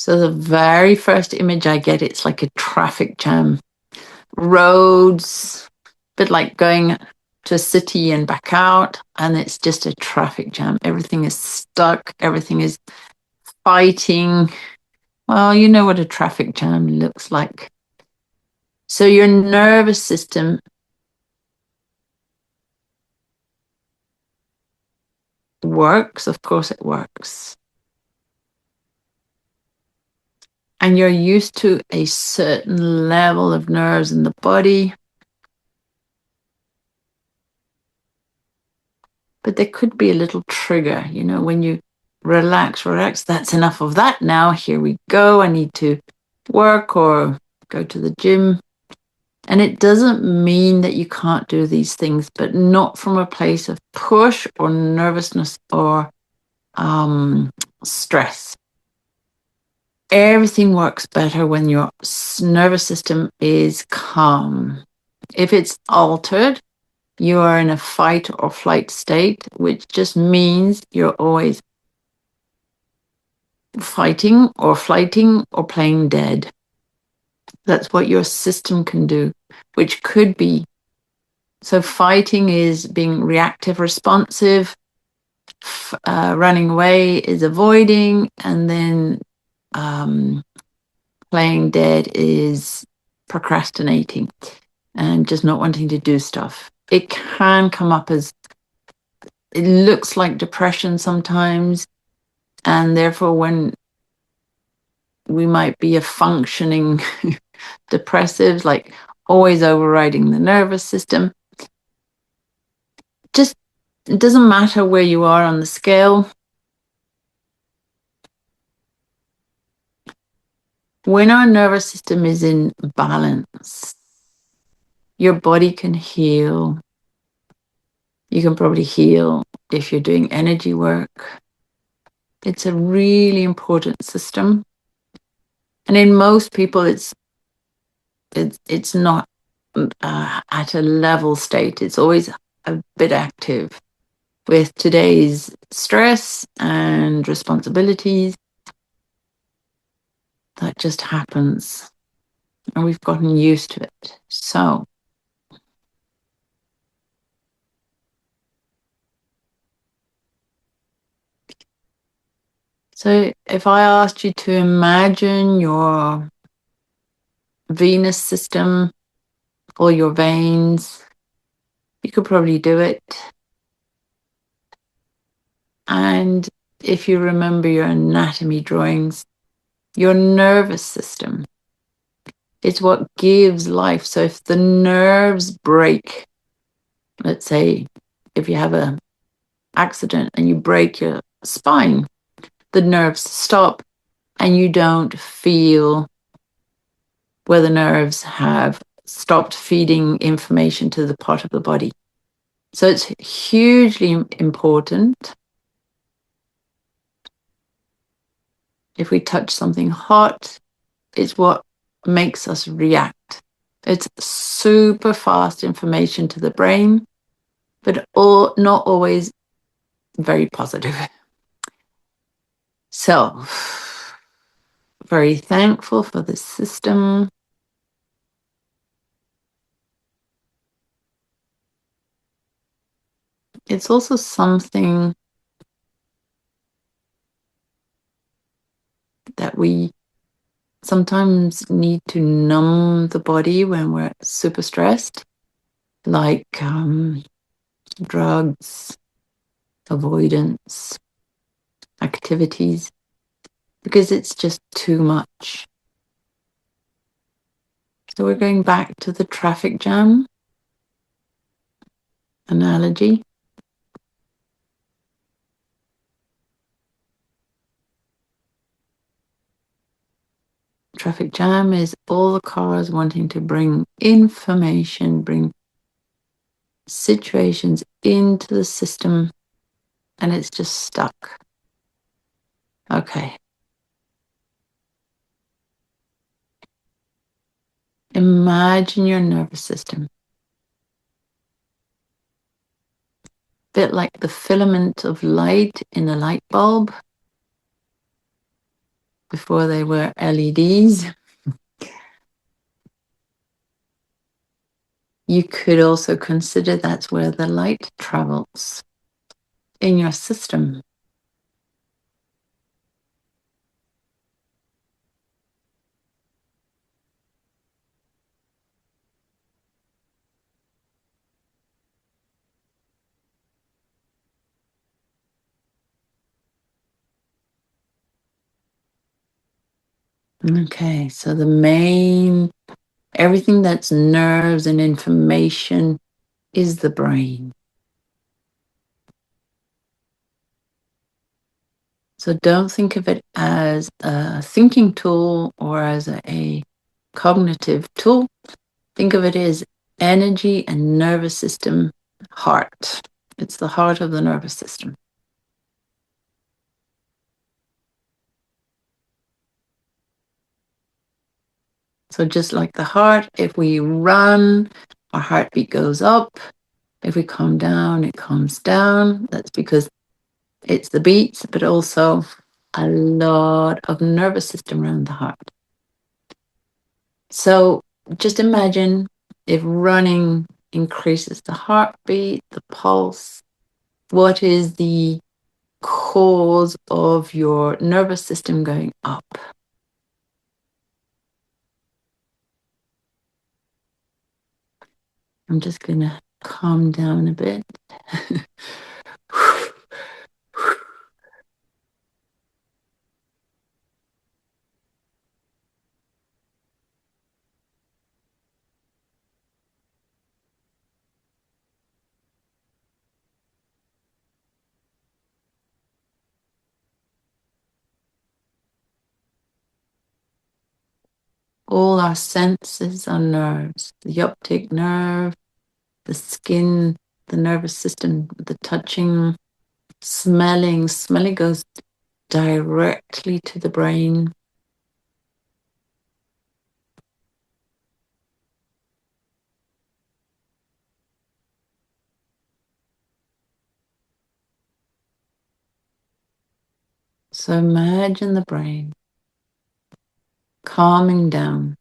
So the very first image I get, it's like a traffic jam. Roads, a bit like going to a city and back out, and it's just a traffic jam. Everything is stuck, everything is fighting. Well, you know what a traffic jam looks like. So your nervous system works, of course it works. And you're used to a certain level of nerves in the body. But there could be a little trigger, when you relax, that's enough of that now. Here we go. I need to work or go to the gym. And it doesn't mean that you can't do these things, but not from a place of push or nervousness or stress. Everything works better when your nervous system is calm. If it's altered, you are in a fight or flight state, which just means you're always fighting or flighting or playing dead. That's what your system can do, which could be. So fighting is being reactive, responsive. Running away is avoiding. And then playing dead is procrastinating and just not wanting to do stuff. It can come up as, it looks like depression sometimes. And therefore, when we might be a functioning depressive, like always overriding the nervous system, just it doesn't matter where you are on the scale. When our nervous system is in balance, your body can heal. You can probably heal if you're doing energy work. It's a really important system. And in most people, it's not at a level state. It's always a bit active. With today's stress and responsibilities, that just happens. And we've gotten used to it. So if I asked you to imagine your venous system or your veins, you could probably do it. And if you remember your anatomy drawings, your nervous system is what gives life. So if the nerves break, let's say if you have an accident and you break your spine, the nerves stop and you don't feel where the nerves have stopped feeding information to the part of the body. So it's hugely important. If we touch something hot, it's what makes us react. It's super fast information to the brain, but not always very positive. So, very thankful for this system. It's also something that we sometimes need to numb the body when we're super stressed, like drugs, avoidance, activities, because it's just too much. So we're going back to the traffic jam analogy. Traffic jam is all the cars wanting to bring information, bring situations into the system, and it's just stuck. Okay. Imagine your nervous system. Bit like the filament of light in a light bulb. before they were LEDs. You could also consider that's where the light travels in your system. Okay, so everything that's nerves and information is the brain. So don't think of it as a thinking tool or as a cognitive tool. Think of it as energy and nervous system heart. It's the heart of the nervous system. So just like the heart, if we run, our heartbeat goes up. If we calm down, it calms down. That's because it's the beats, but also a lot of nervous system around the heart. So just imagine if running increases the heartbeat, the pulse. What is the cause of your nervous system going up? I'm just going to calm down a bit. All our senses are nerves. The optic nerve, the skin, the nervous system, the touching, smelling. Smelling goes directly to the brain. So imagine the brain calming down.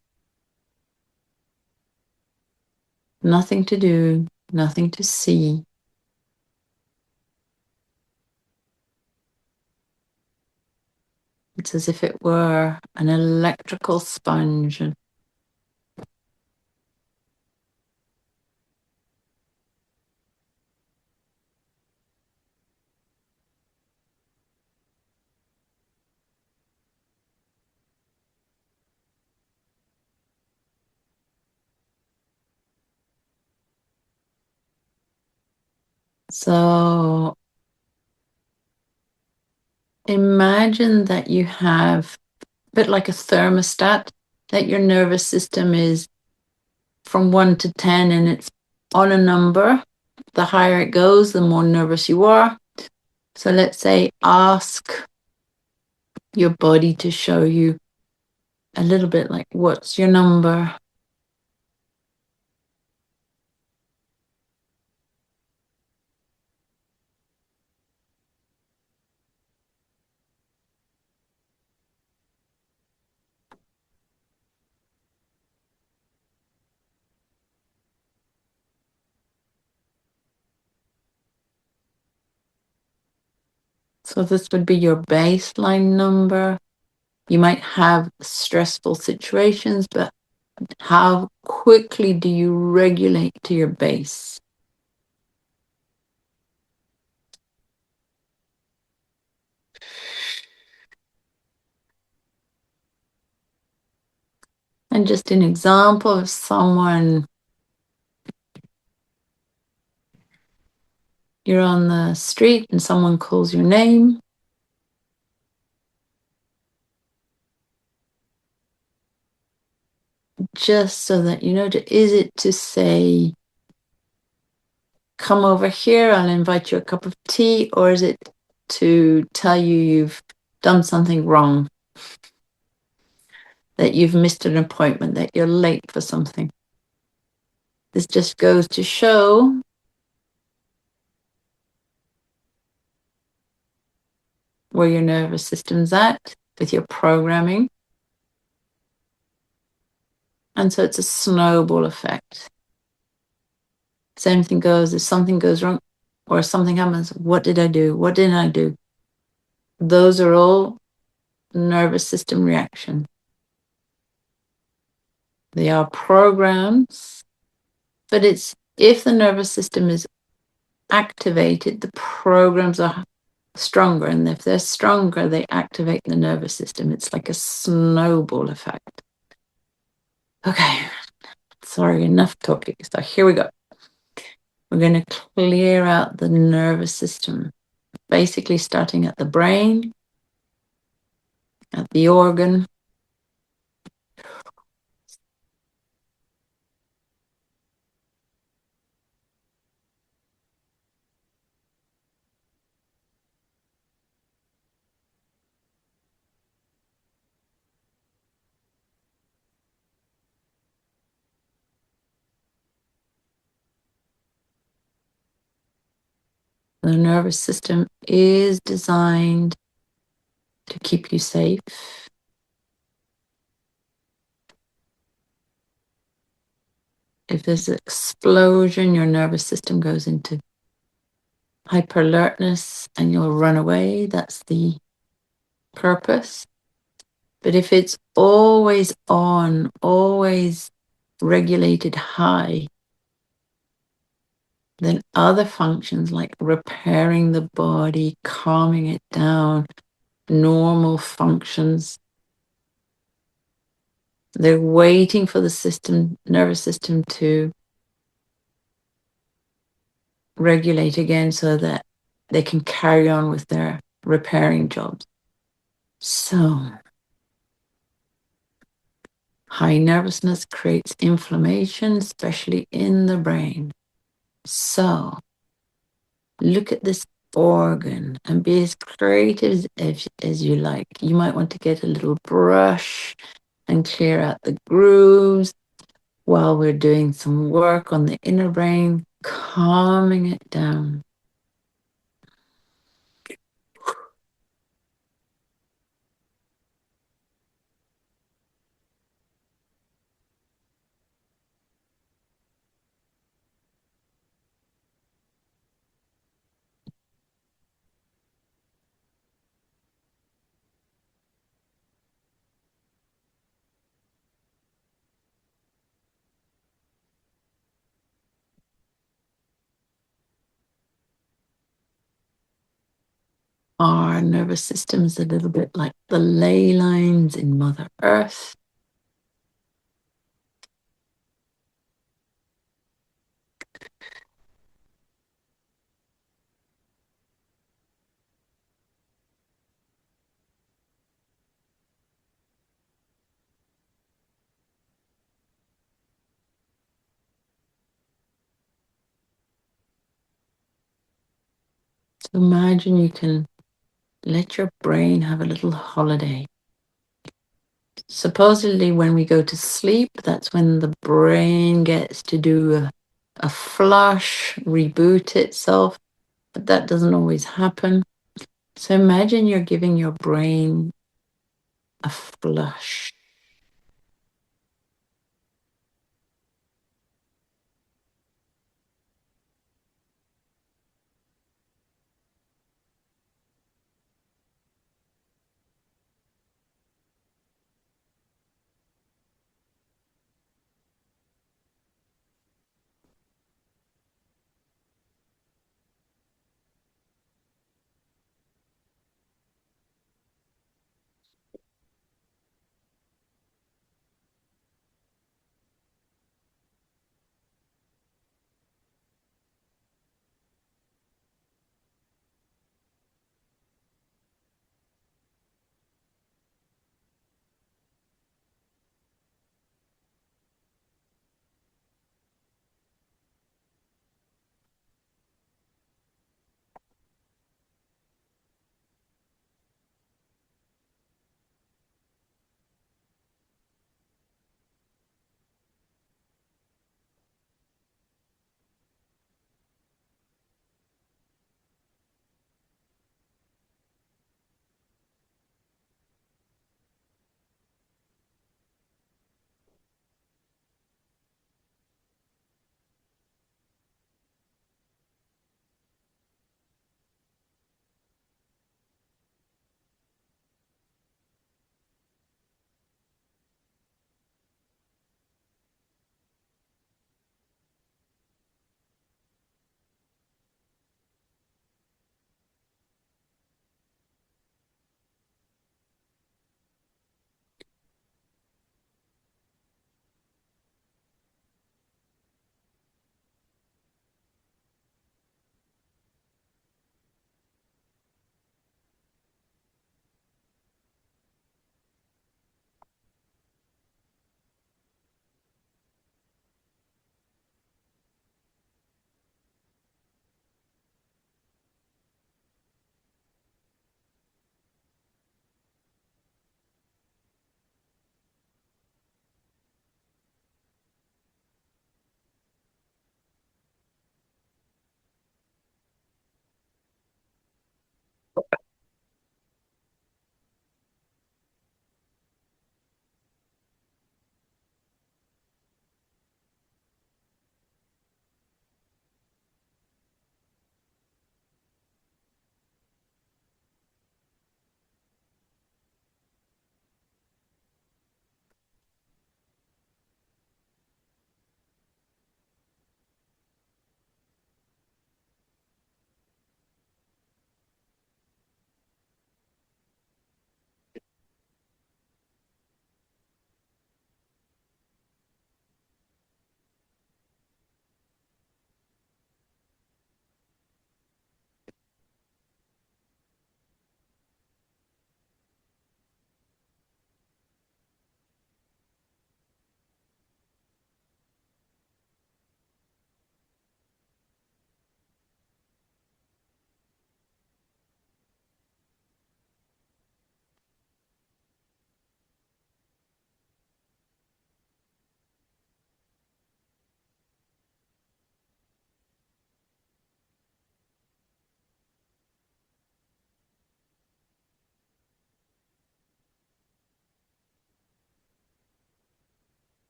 Nothing to do, nothing to see. It's as if it were an electrical sponge. So imagine that you have a bit like a thermostat, that your nervous system is from 1 to 10 and it's on a number. The higher it goes, the more nervous you are. So let's say ask your body to show you a little bit like, what's your number? So this would be your baseline number. You might have stressful situations, but how quickly do you regulate to your base? And just an example of someone, you're on the street and someone calls your name. Just so that you know, is it to say, come over here, I'll invite you a cup of tea, or is it to tell you you've done something wrong, that you've missed an appointment, that you're late for something? This just goes to show where your nervous system's at. with your programming. And so it's a snowball effect. Same thing goes, if something goes wrong or something happens, what did I do? What didn't I do? Those are all nervous system reactions. They are programs, but it's if the nervous system is activated, the programs are stronger. And if they're stronger, they activate the nervous system. It's like a snowball effect. Okay, sorry, enough talking. So here we go. We're going to clear out the nervous system, basically starting at the brain, at the organ. The nervous system is designed to keep you safe. If there's an explosion, your nervous system goes into hyper alertness and you'll run away. That's the purpose. But if it's always on, always regulated high, then other functions like repairing the body, calming it down, normal functions, they're waiting for the nervous system to regulate again so that they can carry on with their repairing jobs. So, high nervousness creates inflammation, especially in the brain. So, look at this organ and be as creative as you like. You might want to get a little brush and clear out the grooves while we're doing some work on the inner brain, calming it down. Our nervous system is a little bit like the ley lines in Mother Earth. So imagine you can let your brain have a little holiday. Supposedly, when we go to sleep, that's when the brain gets to do a flush, reboot itself, but that doesn't always happen. So imagine you're giving your brain a flush.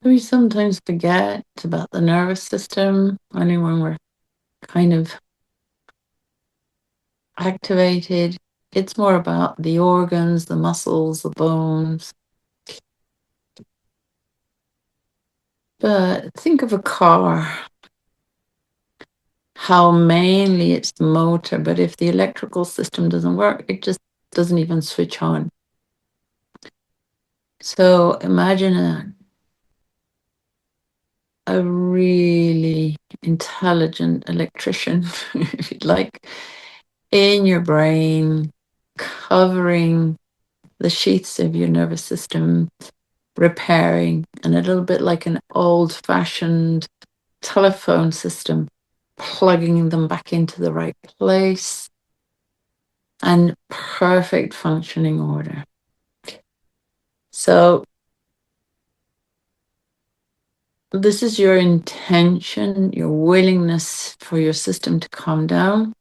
We sometimes forget about the nervous system, only when we're kind of activated. It's more about the organs, the muscles, the bones. But think of a car, how mainly it's the motor, but if the electrical system doesn't work, it just doesn't even switch on. So imagine a really intelligent electrician, if you'd like, in your brain, covering the sheaths of your nervous system, repairing, and a little bit like an old-fashioned telephone system, plugging them back into the right place and perfect functioning order. So this is your intention, your willingness for your system to calm down.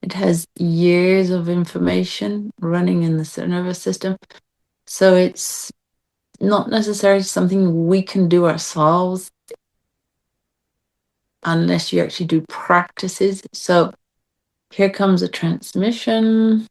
It has years of information running in the nervous system. So it's not necessarily something we can do ourselves unless you actually do practices. So here comes a transmission.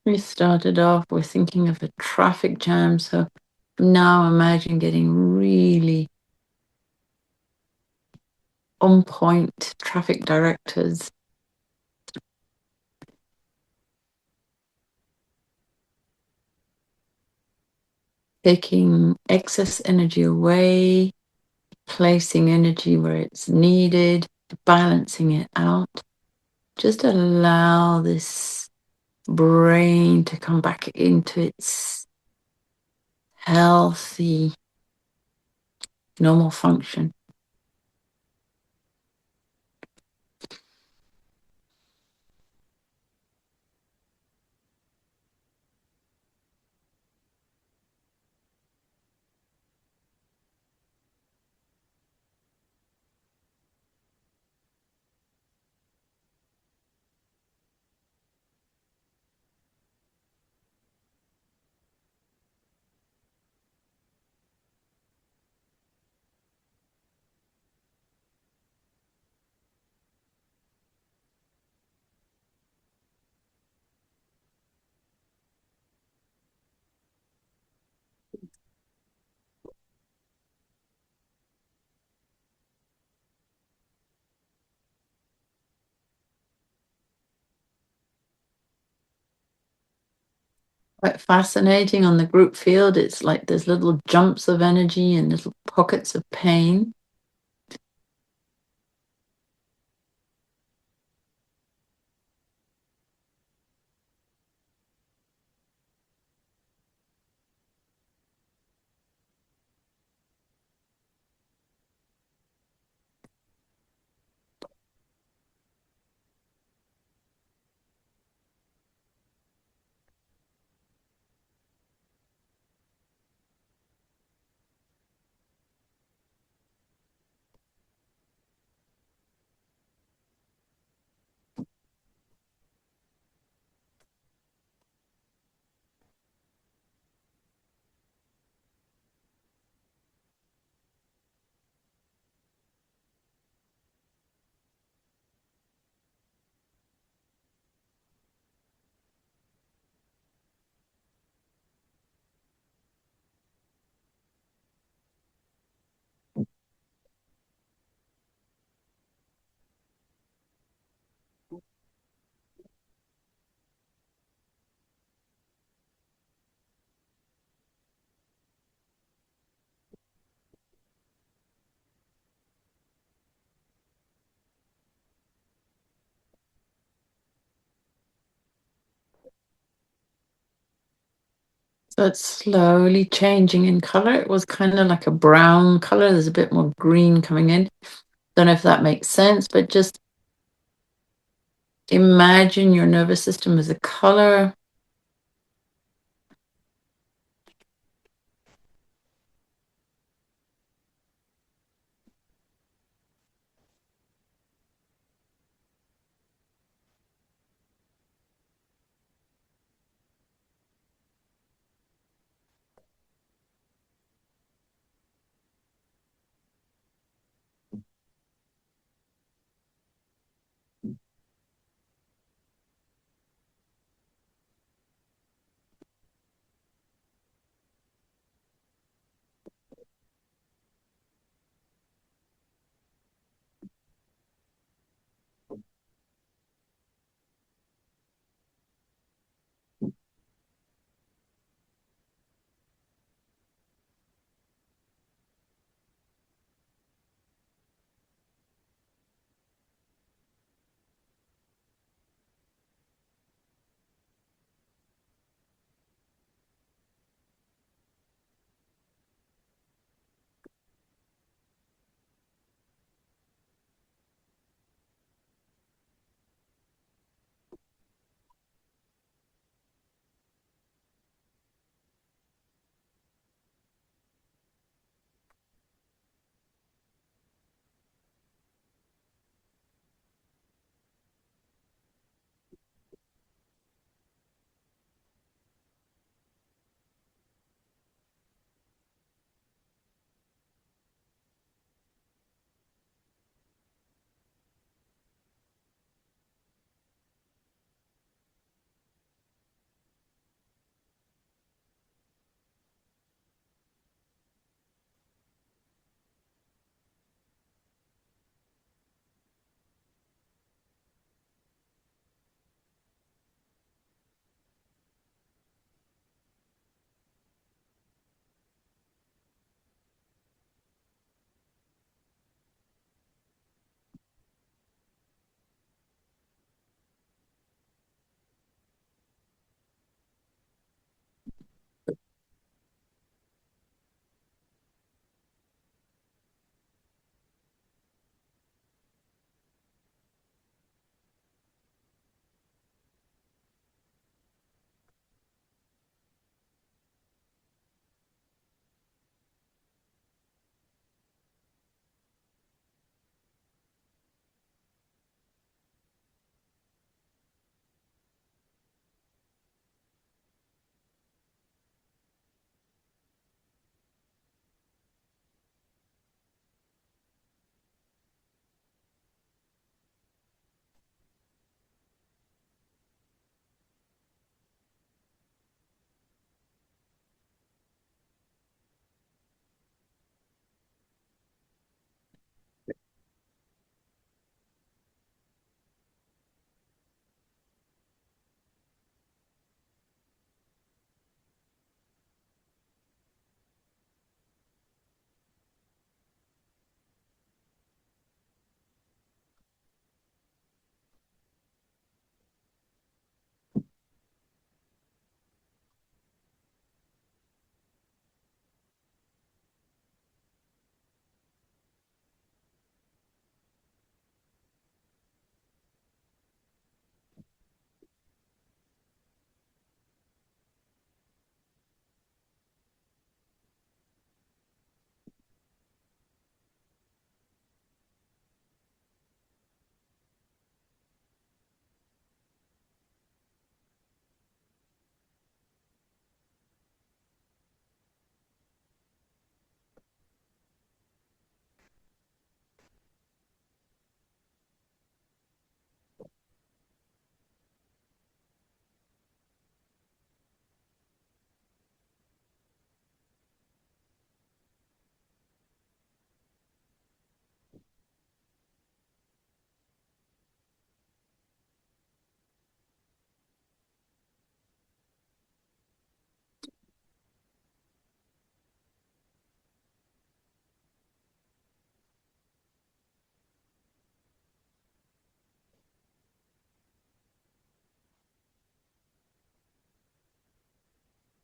We started off with thinking of a traffic jam. So now imagine getting really on point traffic directors, taking excess energy away, placing energy where it's needed, balancing it out. Just allow this brain to come back into its healthy, normal function. Quite fascinating on the group field. It's like there's little jumps of energy and little pockets of pain. So it's slowly changing in color. It was kind of like a brown color. There's a bit more green coming in. Don't know if that makes sense, but just imagine your nervous system as a color.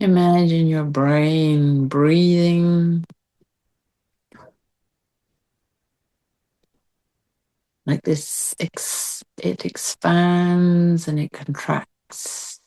Imagine your brain breathing like this. It expands and it contracts.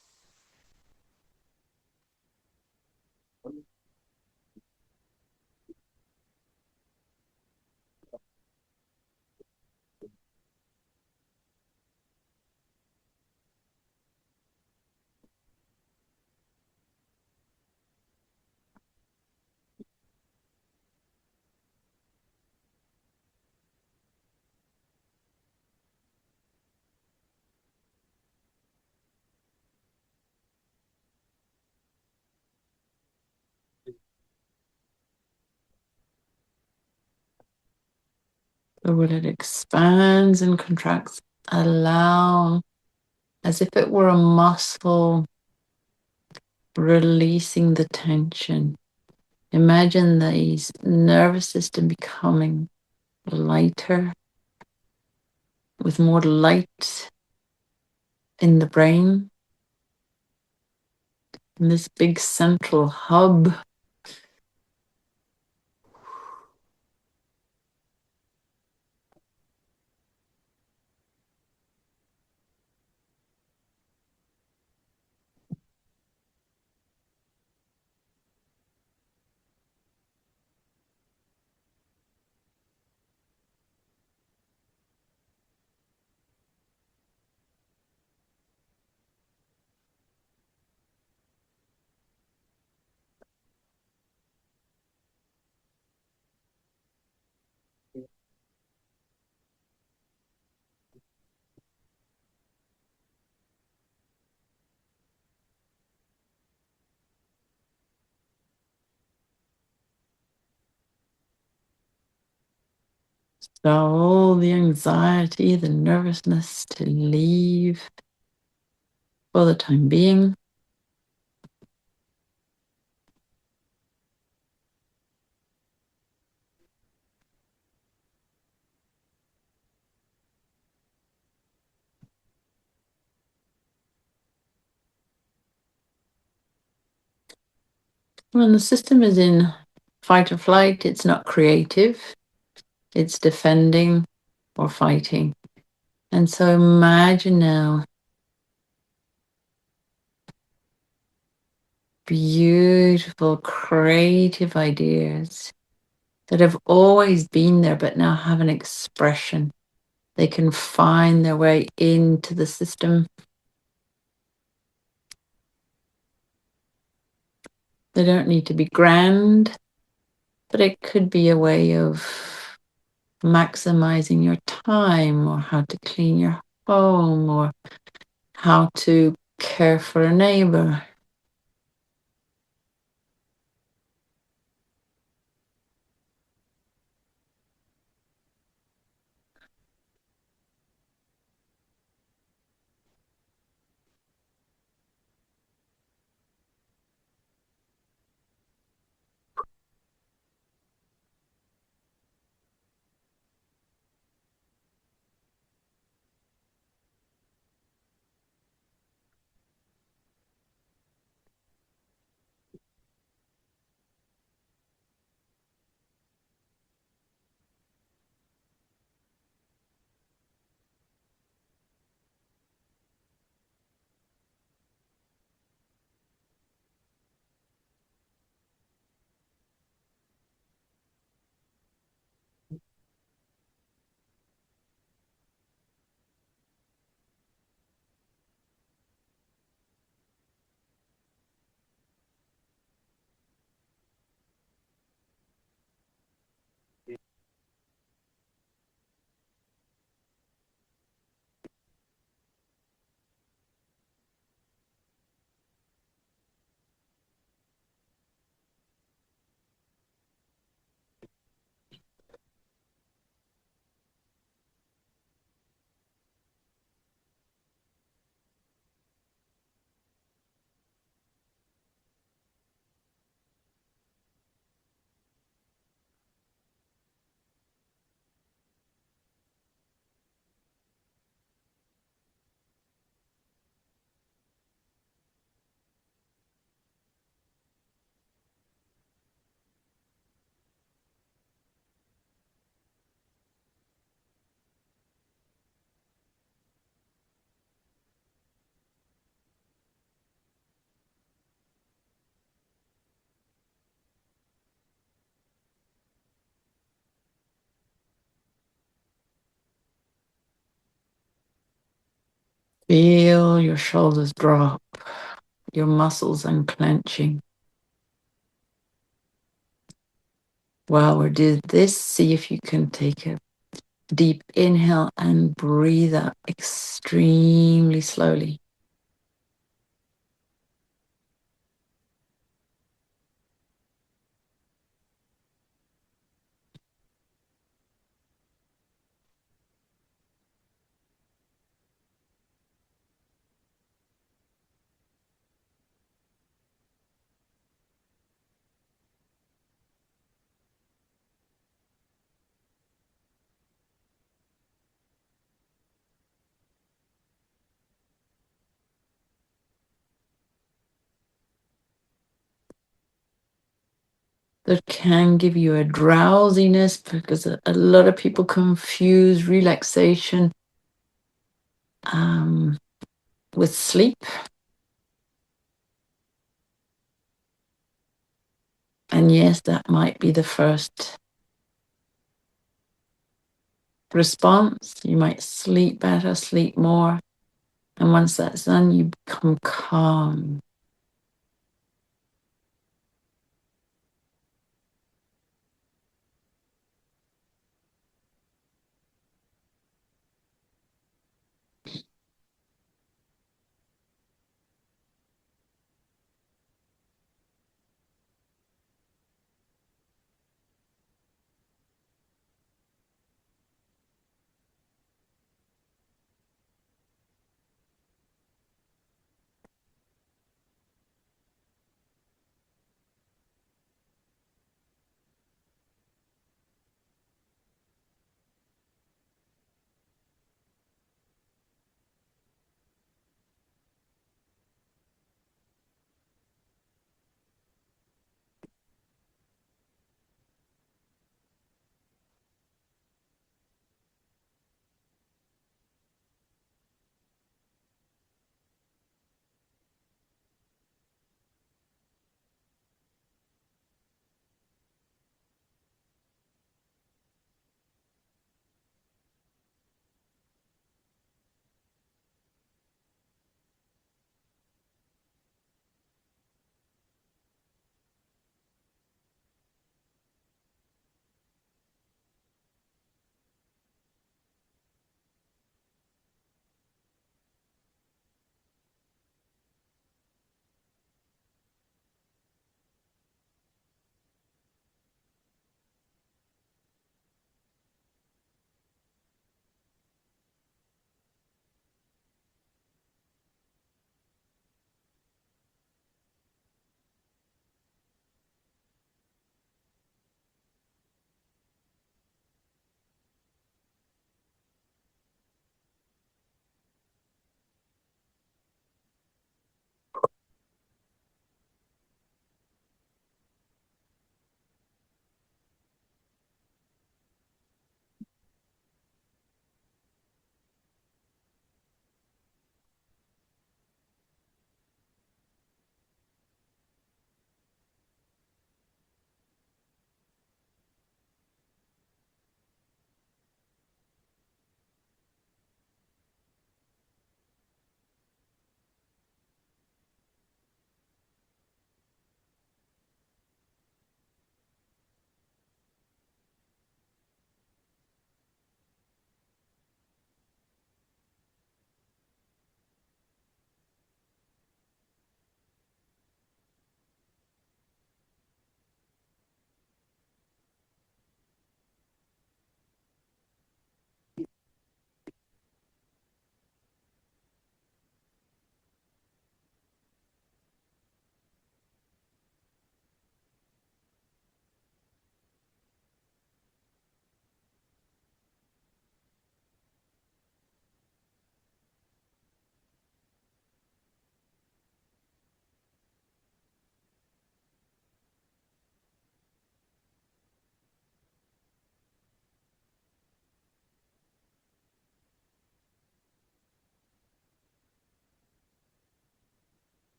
So when it expands and contracts, allow as if it were a muscle releasing the tension. Imagine the nervous system becoming lighter with more light in the brain. And this big central hub. So all the anxiety, the nervousness to leave for the time being. When the system is in fight or flight, it's not creative, it's defending or fighting. And so imagine now beautiful, creative ideas that have always been there but now have an expression. They can find their way into the system. They don't need to be grand, but it could be a way of maximizing your time, or how to clean your home, or how to care for a neighbor. Feel your shoulders drop, your muscles unclenching. While we do this, see if you can take a deep inhale and breathe out extremely slowly. That can give you a drowsiness because a lot of people confuse relaxation with sleep. And yes, that might be the first response. You might sleep better, sleep more. And once that's done, you become calm.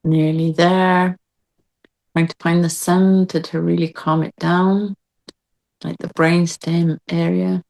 Nearly there. Trying to find the center to really calm it down, like the brainstem area.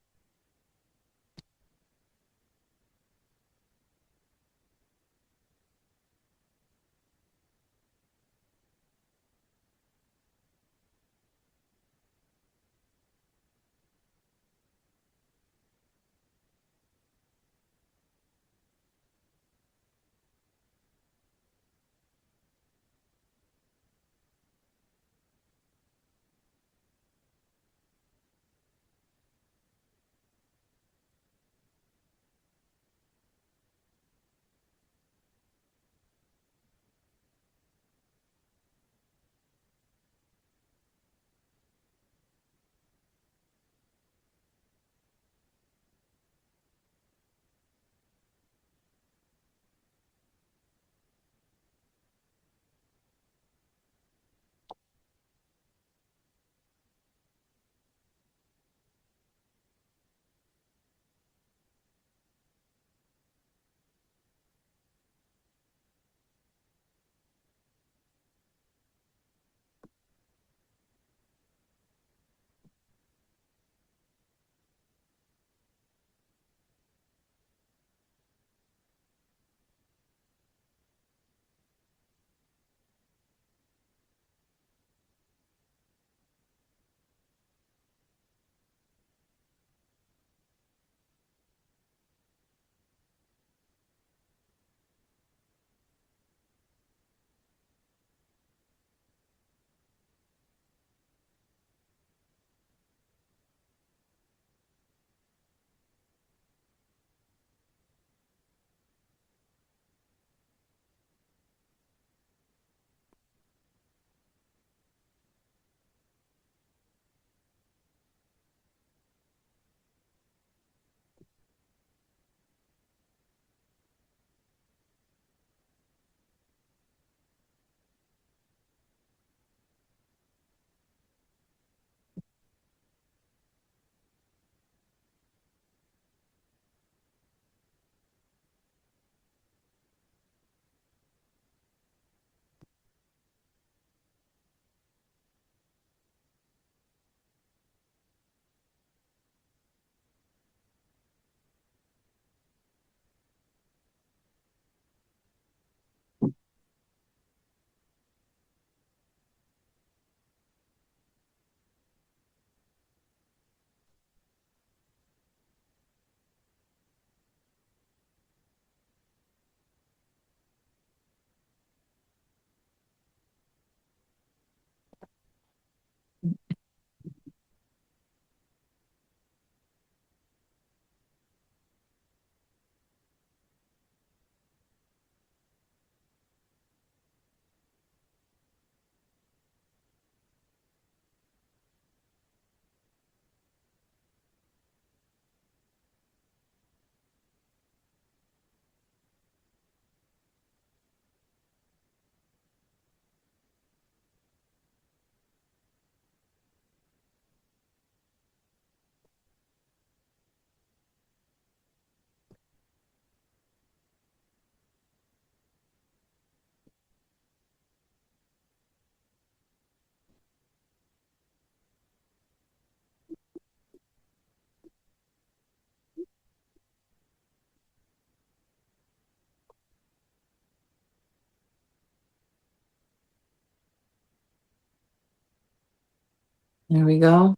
There we go.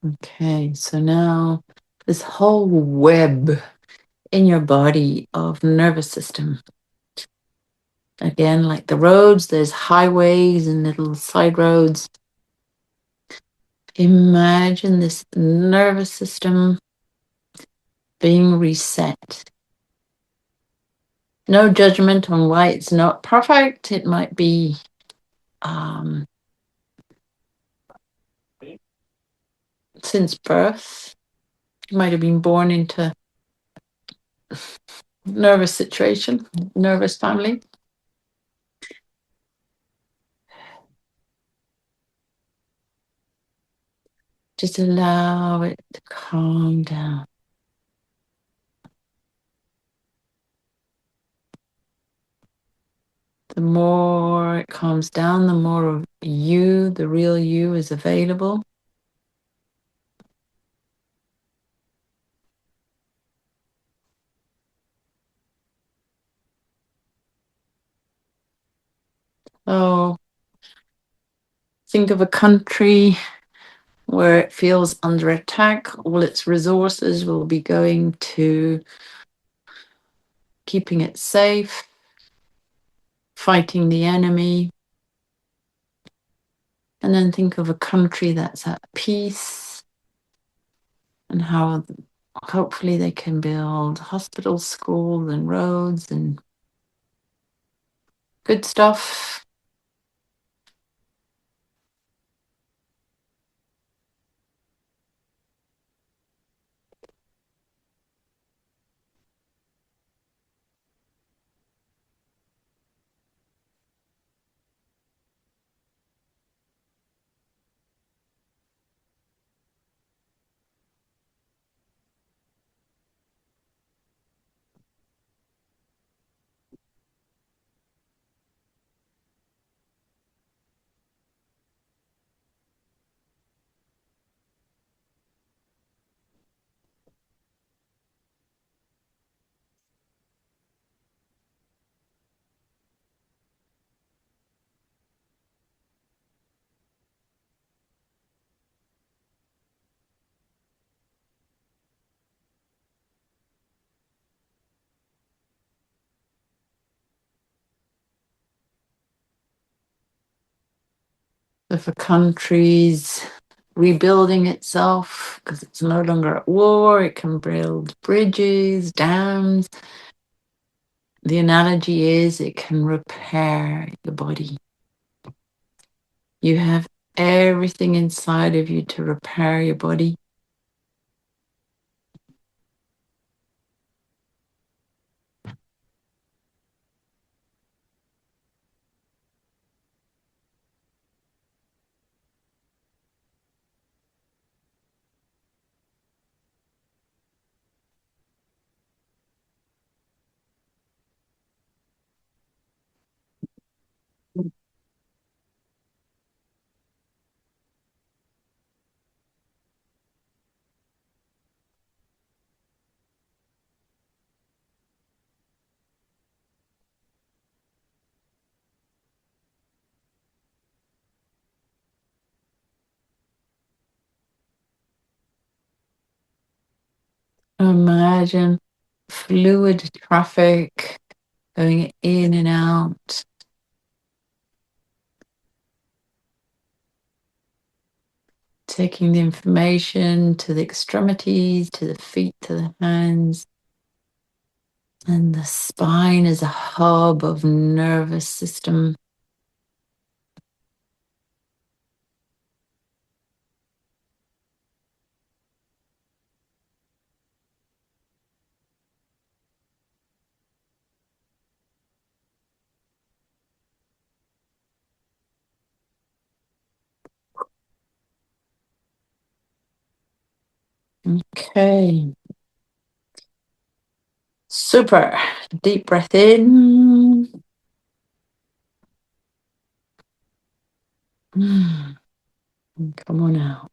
Okay, so now this whole web in your body of nervous system. Again, like the roads, there's highways and little side roads. Imagine this nervous system being reset. No judgment on why it's not perfect. It might be since birth, You might have been born into nervous situation, nervous family. Just allow it to calm down. The more it calms down, the more of you, the real you, is available. Oh, think of a country where it feels under attack. All its resources will be going to keeping it safe, fighting the enemy. And then think of a country that's at peace and how hopefully they can build hospitals, schools, and roads and good stuff. If a country's rebuilding itself because it's no longer at war, it can build bridges, dams. The analogy is it can repair your body. You have everything inside of you to repair your body. Imagine fluid traffic going in and out, taking the information to the extremities, to the feet, to the hands. And the spine is a hub of nervous system. Okay. Super. Deep breath in. Come on out.